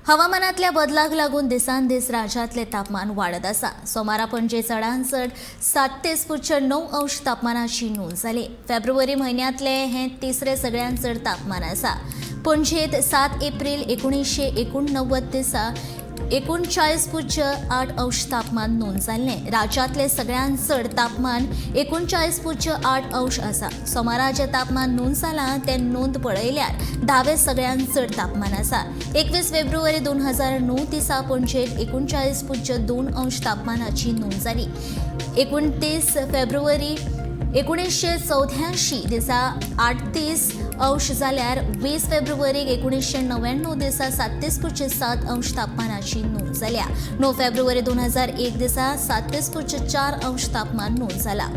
हवामानातल्या बदलाक लागून दिसान दीस राज्यातले तापमान वाढत आसा। सोमारा पणजे चडांत चड 37.9 तापमानाची नोंद जाली। फेब्रुवारी म्हयन्यांतले हे तिसरे सगळ्यांत चड तापमान आसा। पणजेत 7 एप्रिल 1989 दिसा 39.8 तापमान नोंद जाल्लें। राज्यातले सगळ्यांत चड तापमान 39.8 आसा। सोमारा जे तापमान नोंद जालां ते नोंद पळयल्यार 10वें सगळ्यांत चड तापमान आसा। 21 फेब्रुवारी 2009 दिसा पणजेत 39.2 तापमानाची नोंद जाली। 29 फेब्रुवारी 1984 दिसा 38 जाल्यार 20 फेब्रुवारी 1999 दिसा 37.7 तापमानाची नोंद जाल्या। 9 फेब्रुवारी 2001 दिसा 37.4 तापमान नोंद जाला।